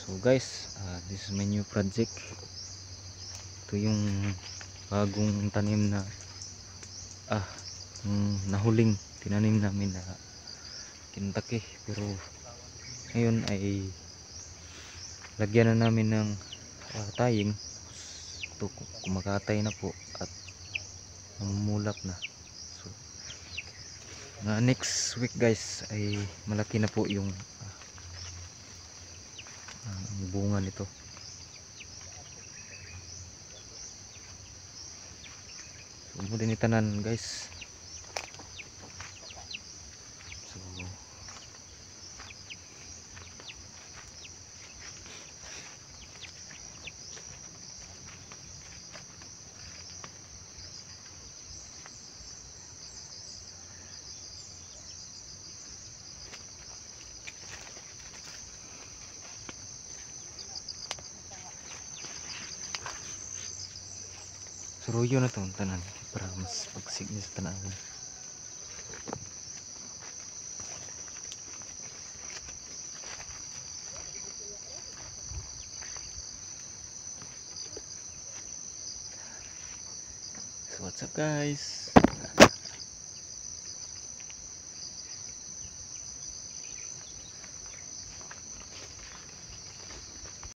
So guys, this is my new project. Ito yung bagong tanim na nahuling tinanim namin na kintake, pero ngayon ay lagyan na namin ng taying. Ito kumakatay na po at namumulap na. So next week guys ay malaki na po yung bunga nito. So mo din itanan guys. Suruyo na itong tanan para mas pagsignis sa tanawin. So what's up guys?